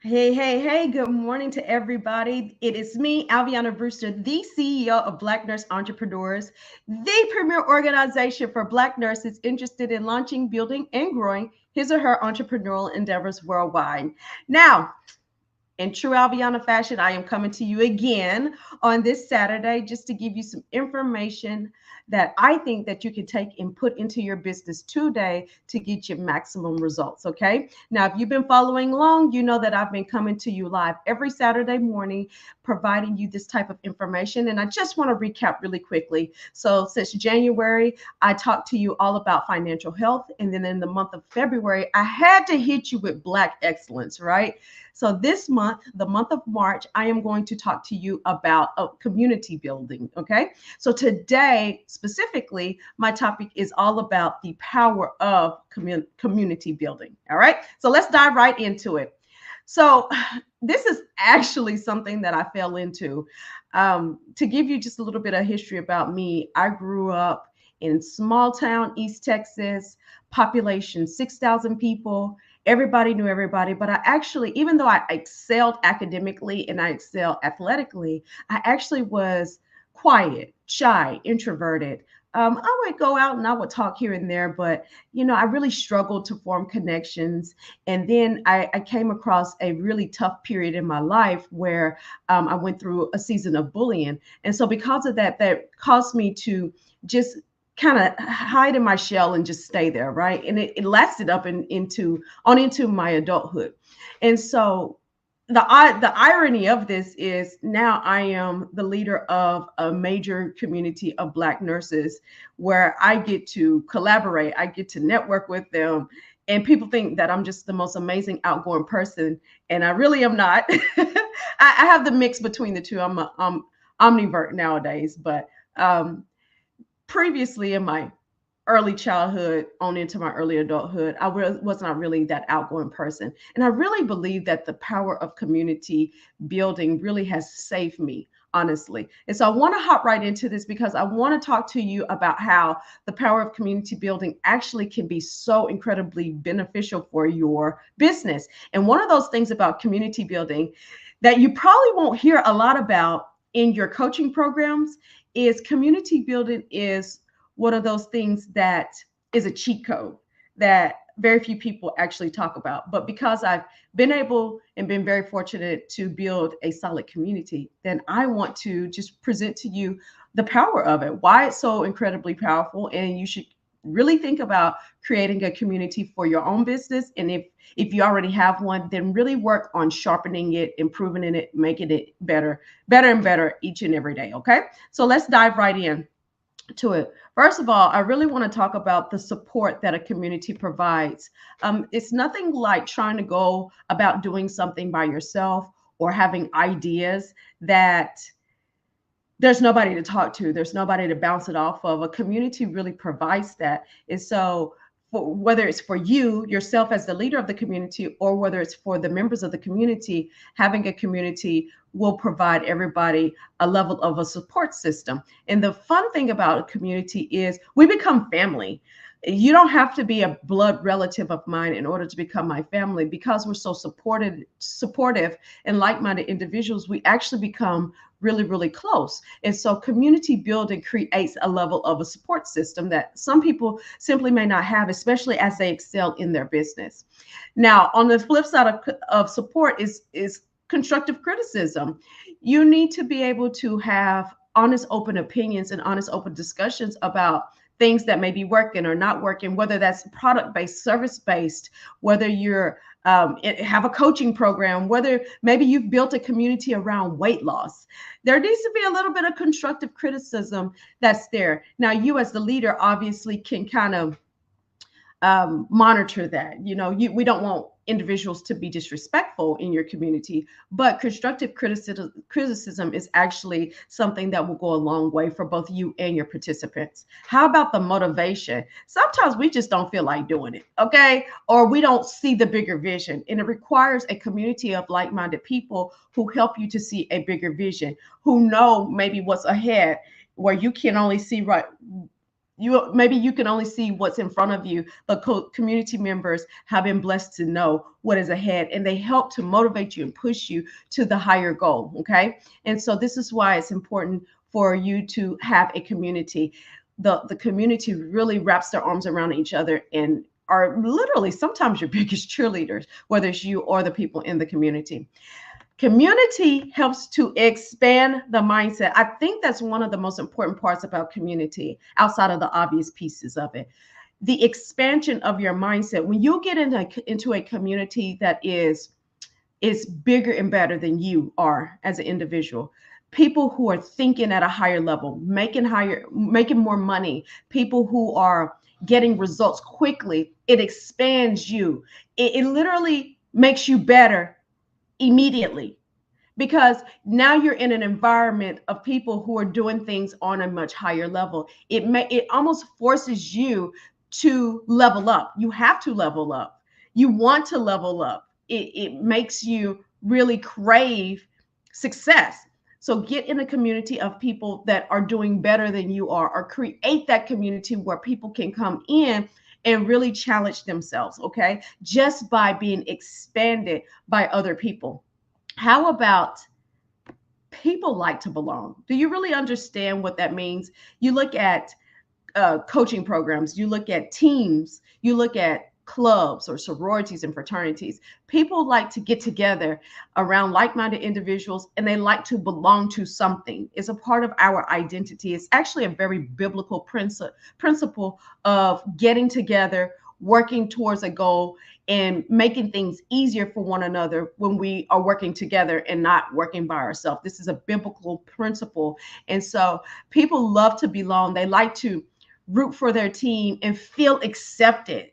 Hey, hey, hey, good morning to everybody. It is me, Alviana Brewster, the CEO of Black Nurse Entrepreneurs, the premier organization for Black nurses interested in launching, building, and growing his or her entrepreneurial endeavors worldwide. Now, in true Alviana fashion, I am coming to you again on this Saturday just to give you some information that I think that you can take and put into your business today to get you maximum results. Okay. Now, if you've been following along, you know that I've been coming to you live every Saturday morning, providing you this type of information. And I just want to recap really quickly. So, since January, I talked to you all about financial health. And then in the month of February, I had to hit you with Black excellence, right? So this month, the month of March, I am going to talk to you about community building. Okay. So today, specifically, my topic is all about the power of community building. All right. So let's dive right into it. So this is actually something that I fell into. To give you just a little bit of history about me, I grew up in small town East Texas, population 6,000 people. Everybody knew everybody, but I actually, even though I excelled academically and I excelled athletically, I actually was quiet, shy, introverted. I would go out and I would talk here and there, but I really struggled to form connections. And then I came across a really tough period in my life where I went through a season of bullying. And so, because of that, that caused me to just kind of hide in my shell and just stay there, right? And it lasted up into my adulthood. And so the irony of this is now I am the leader of a major community of Black nurses where I get to collaborate, I get to network with them. And people think that I'm just the most amazing outgoing person, and I really am not. I have the mix between the two. I'm omnivert nowadays, but previously in my early childhood on into my early adulthood, was not really that outgoing person. And I really believe that the power of community building really has saved me, honestly. And so I want to hop right into this because I want to talk to you about how the power of community building actually can be so incredibly beneficial for your business. And one of those things about community building that you probably won't hear a lot about in your coaching programs is community building is one of those things that is a cheat code that very few people actually talk about. But because I've been able and been very fortunate to build a solid community, then I want to just present to you the power of it, why it's so incredibly powerful. And you should really think about creating a community for your own business. And if you already have one, then really work on sharpening it, improving it, making it better and better each and every day. Okay. So let's dive right in to it. First of all, I really want to talk about the support that a community provides. It's nothing like trying to go about doing something by yourself or having ideas that there's nobody to talk to, there's nobody to bounce it off of. A community really provides that. And so whether it's for you yourself as the leader of the community or whether it's for the members of the community, having a community will provide everybody a level of a support system. And the fun thing about a community is we become family. You don't have to be a blood relative of mine in order to become my family. Because we're so supportive and like-minded individuals, we actually become really, really close. And so community building creates a level of a support system that some people simply may not have, especially as they excel in their business. Now, on the flip side of support is constructive criticism. You need to be able to have honest, open opinions and honest, open discussions about things that may be working or not working, whether that's product-based, service-based, whether you're have a coaching program, whether maybe you've built a community around weight loss. There needs to be a little bit of constructive criticism that's there. Now, you as the leader obviously can kind of monitor that. We don't want individuals to be disrespectful in your community, but constructive criticism is actually something that will go a long way for both you and your participants. How about the motivation? Sometimes we just don't feel like doing it, okay? Or we don't see the bigger vision, and it requires a community of like-minded people who help you to see a bigger vision, who know maybe what's ahead where you can only see maybe you can only see what's in front of you. The community members have been blessed to know what is ahead, and they help to motivate you and push you to the higher goal. Okay, and so this is why it's important for you to have a community. The community really wraps their arms around each other and are literally sometimes your biggest cheerleaders, whether it's you or the people in the community. Community helps to expand the mindset. I think that's one of the most important parts about community, outside of the obvious pieces of it. The expansion of your mindset. When you get into a community that is bigger and better than you are as an individual, people who are thinking at a higher level, making more money, people who are getting results quickly, it expands you. It literally makes you better immediately, because now you're in an environment of people who are doing things on a much higher level. It almost forces you to level up. You have to level up. You want to level up. It makes you really crave success. So get in a community of people that are doing better than you are, or create that community where people can come in and really challenge themselves, okay? Just by being expanded by other people. How about people like to belong? Do you really understand what that means? You look at coaching programs, you look at teams, you look at clubs or sororities and fraternities. People like to get together around like-minded individuals, and they like to belong to something. It's a part of our identity. It's actually a very biblical principle of getting together, working towards a goal, and making things easier for one another when we are working together and not working by ourselves. This is a biblical principle. And so people love to belong. They like to root for their team and feel accepted.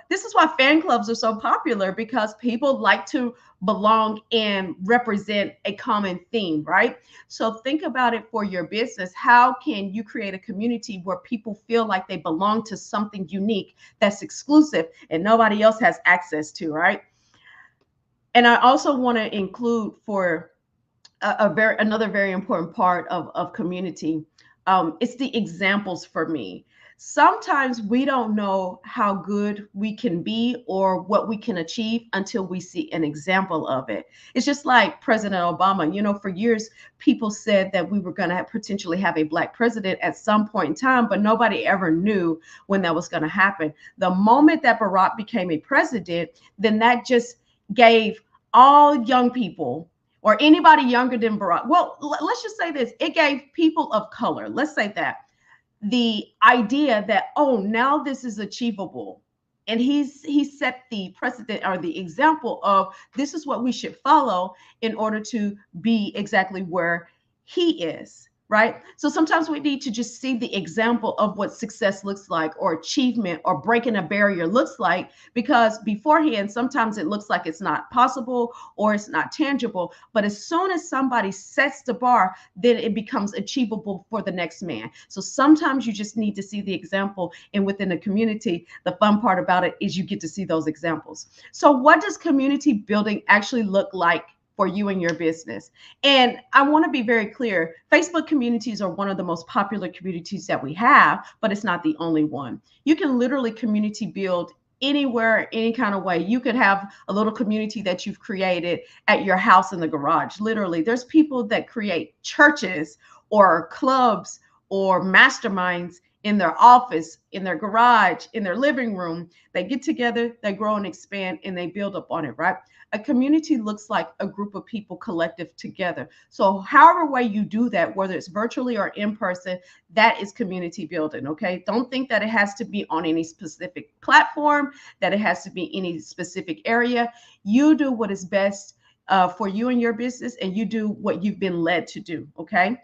This is why fan clubs are so popular, because people like to belong and represent a common theme, right? So think about it for your business. How can you create a community where people feel like they belong to something unique that's exclusive and nobody else has access to, right? And I also want to include for another very important part of community. It's the examples for me. Sometimes we don't know how good we can be or what we can achieve until we see an example of it. It's just like President Obama. For years, people said that we were going to potentially have a Black president at some point in time, but nobody ever knew when that was going to happen. The moment that Barack became a president, then that just gave all young people or anybody younger than Barack. Well, let's just say this. It gave people of color, let's say that, the idea that, oh, now this is achievable. And he set the precedent or the example of this is what we should follow in order to be exactly where he is. Right. So sometimes we need to just see the example of what success looks like, or achievement, or breaking a barrier looks like, because beforehand, sometimes it looks like it's not possible or it's not tangible. But as soon as somebody sets the bar, then it becomes achievable for the next man. So sometimes you just need to see the example. And within the community, the fun part about it is you get to see those examples. So what does community building actually look like for you and your business? And I want to be very clear. Facebook communities are one of the most popular communities that we have, but it's not the only one. You can literally community build anywhere, any kind of way. You could have a little community that you've created at your house in the garage. Literally, there's people that create churches or clubs or masterminds in their office, in their garage, in their living room. They get together, they grow and expand, and they build up on it, right? A community looks like a group of people collective together. So however way you do that, whether it's virtually or in person, that is community building. Okay. Don't think that it has to be on any specific platform, that it has to be any specific area. You do what is best for you and your business, and you do what you've been led to do. Okay.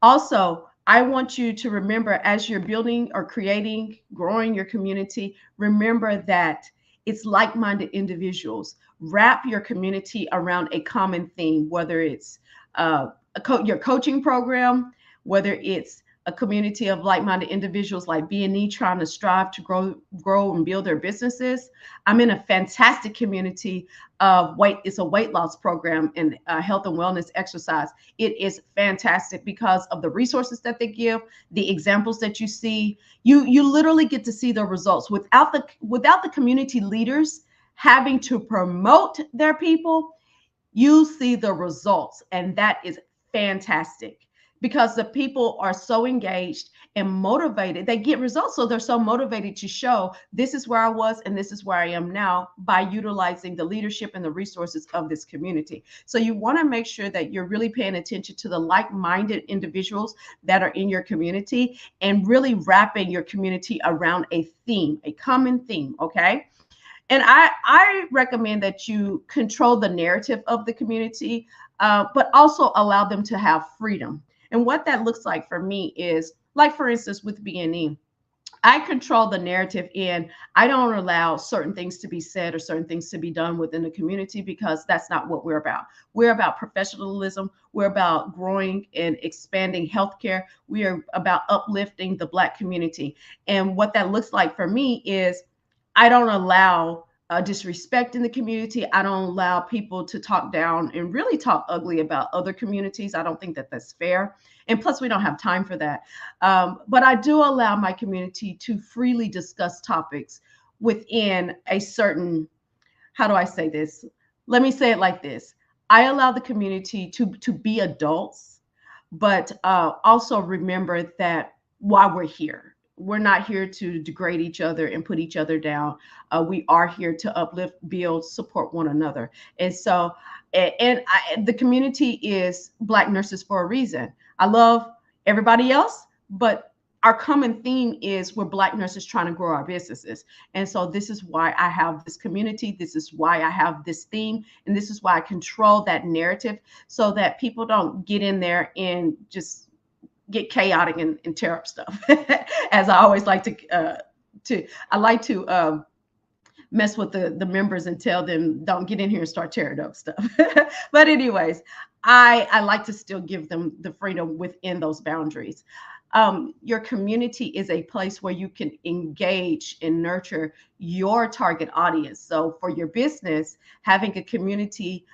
Also, I want you to remember, as you're building or creating, growing your community, remember that it's like-minded individuals. Wrap your community around a common theme, whether it's your coaching program, whether it's a community of like-minded individuals like B&E trying to strive to grow and build their businesses. I'm in a fantastic community of it's a weight loss program and health and wellness exercise. It is fantastic because of the resources that they give, the examples that you see. You literally get to see the results without the community leaders having to promote their people. You see the results, and that is fantastic because the people are so engaged and motivated. They get results, so they're so motivated to show this is where I was and this is where I am now by utilizing the leadership and the resources of this community. So you want to make sure that you're really paying attention to the like-minded individuals that are in your community and really wrapping your community around a theme, a common theme, okay? And I recommend that you control the narrative of the community, but also allow them to have freedom. And what that looks like for me is, like for instance, with BNE, I control the narrative and I don't allow certain things to be said or certain things to be done within the community because that's not what we're about. We're about professionalism. We're about growing and expanding healthcare. We are about uplifting the Black community. And what that looks like for me is I don't allow disrespect in the community. I don't allow people to talk down and really talk ugly about other communities. I don't think that that's fair. And plus, we don't have time for that. But I do allow my community to freely discuss topics within a certain, how do I say this? Let me say it like this. I allow the community to be adults, but also remember that while we're here, we're not here to degrade each other and put each other down. We are here to uplift, build, support one another. And so, the community is Black nurses for a reason. I love everybody else, but our common theme is we're Black nurses trying to grow our businesses. And so this is why I have this community. This is why I have this theme. And this is why I control that narrative so that people don't get in there and just get chaotic and tear up stuff. As I always like I like to mess with the members and tell them don't get in here and start tearing up stuff. But anyways, I like to still give them the freedom within those boundaries. Your community is a place where you can engage and nurture your target audience. So for your business, having a community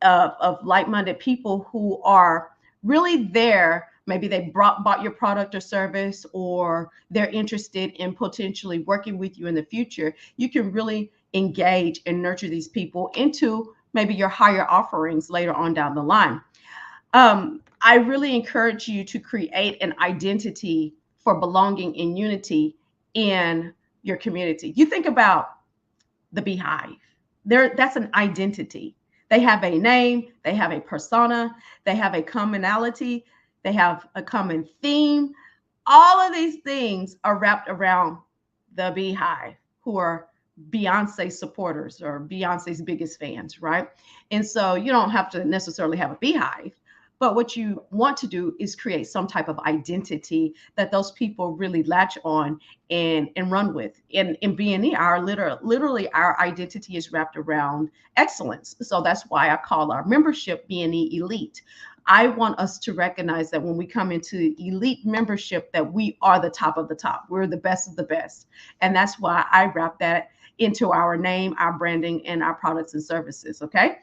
of like-minded people who are really there, maybe they bought your product or service, or they're interested in potentially working with you in the future, you can really engage and nurture these people into maybe your higher offerings later on down the line. I really encourage you to create an identity for belonging and unity in your community. You think about the beehive. That's an identity. They have a name, they have a persona, they have a commonality, they have a common theme. All of these things are wrapped around the beehive, who are Beyonce supporters or Beyonce's biggest fans, right? And so you don't have to necessarily have a beehive, but what you want to do is create some type of identity that those people really latch on and run with. In B&E, literally our identity is wrapped around excellence. So that's why I call our membership B&E Elite. I want us to recognize that when we come into elite membership, that we are the top of the top. We're the best of the best. And that's why I wrap that into our name, our branding, and our products and services, okay?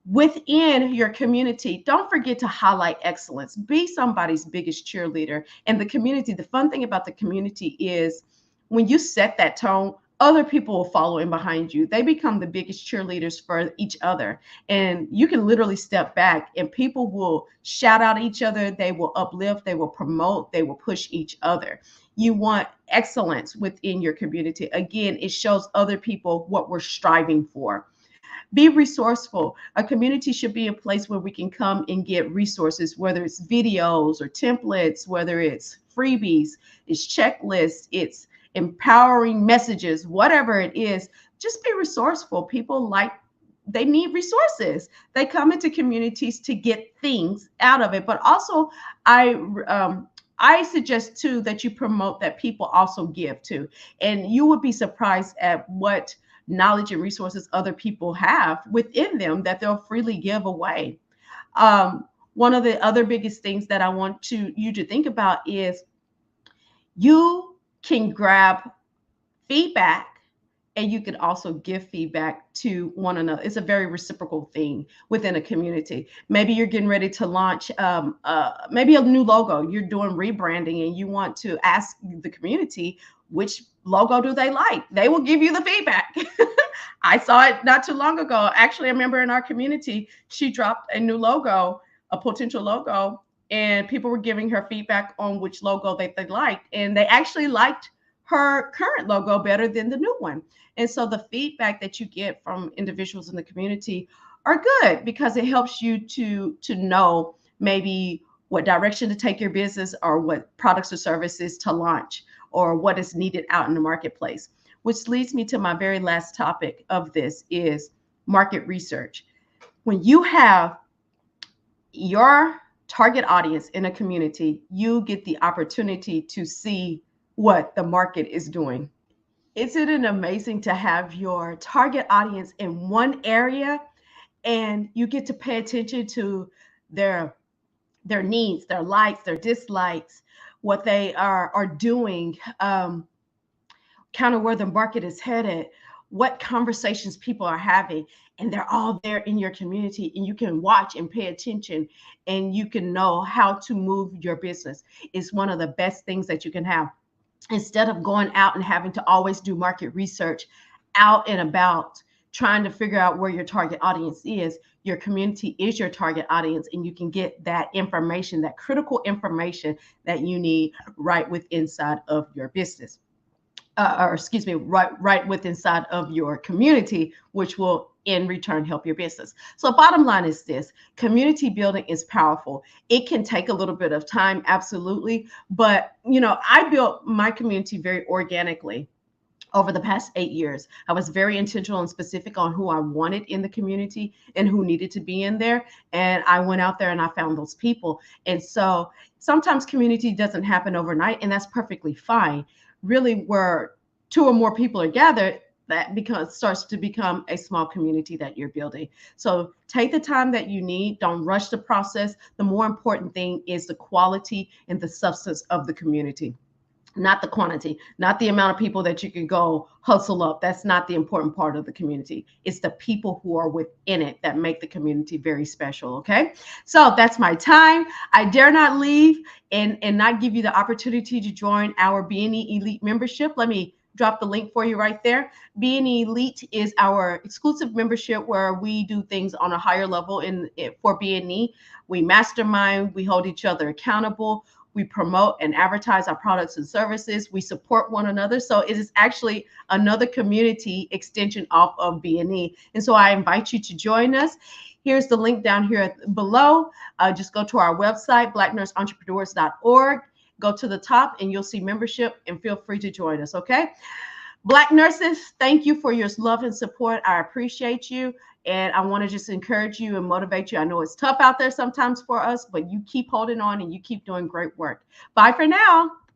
Within your community, don't forget to highlight excellence. Be somebody's biggest cheerleader. And the community, the fun thing about the community is when you set that tone, other people will follow in behind you. They become the biggest cheerleaders for each other. And you can literally step back and people will shout out each other. They will uplift, they will promote, they will push each other. You want excellence within your community. Again, it shows other people what we're striving for. Be resourceful. A community should be a place where we can come and get resources, whether it's videos or templates, whether it's freebies, it's checklists, it's empowering messages, whatever it is. Just be resourceful. They need resources. They come into communities to get things out of it. But also, I suggest too that you promote that people also give too. And you would be surprised at what knowledge and resources other people have within them that they'll freely give away. One of the other biggest things that I want you to think about is you can grab feedback and you can also give feedback to one another. It's a very reciprocal thing within a community. Maybe you're getting ready to launch maybe a new logo. You're doing rebranding and you want to ask the community which logo do they like. They will give you the feedback. I saw it not too long ago. Actually, a member in our community, she dropped a new logo, a potential logo, and people were giving her feedback on which logo they liked. And they actually liked her current logo better than the new one. And so the feedback that you get from individuals in the community are good because it helps you to know maybe what direction to take your business or what products or services to launch or what is needed out in the marketplace. Which leads me to my very last topic of this is market research. When you have your target audience in a community, you get the opportunity to see what the market is doing. Isn't it amazing to have your target audience in one area and you get to pay attention to their their needs, their likes, their dislikes, what they are doing, kind of where the market is headed, what conversations people are having, and they're all there in your community, and you can watch and pay attention, and you can know how to move your business. It's one of the best things that you can have instead of going out and having to always do market research out and about trying to figure out where your target audience is. Your community is your target audience, and you can get that information, that critical information that you need right with inside of your business. Or excuse me, right with inside of your community, which will in return help your business. So bottom line is this: community building is powerful. It can take a little bit of time, absolutely, but I built my community very organically over the past 8 years. I was very intentional and specific on who I wanted in the community and who needed to be in there. And I went out there and I found those people. And so sometimes community doesn't happen overnight, and that's perfectly fine. Really, where two or more people are gathered, that becomes starts to become a small community that you're building. So take the time that you need. Don't rush the process. The more important thing is the quality and the substance of the community, not the quantity, not the amount of people that you can go hustle up. That's not the important part of the community. It's the people who are within it that make the community very special. Okay. So that's my time. I dare not leave and not give you the opportunity to join our BNE Elite membership. Let me drop the link for you right there. BNE Elite is our exclusive membership where we do things on a higher level for BNE. We mastermind, we hold each other accountable. We promote and advertise our products and services. We support one another. So it is actually another community extension off of BNE. And so I invite you to join us. Here's the link down here below. Just go to our website, blacknurseentrepreneurs.org. Go to the top and you'll see membership, and feel free to join us, okay? Black nurses, thank you for your love and support. I appreciate you. And I want to just encourage you and motivate you. I know it's tough out there sometimes for us, but you keep holding on and you keep doing great work. Bye for now.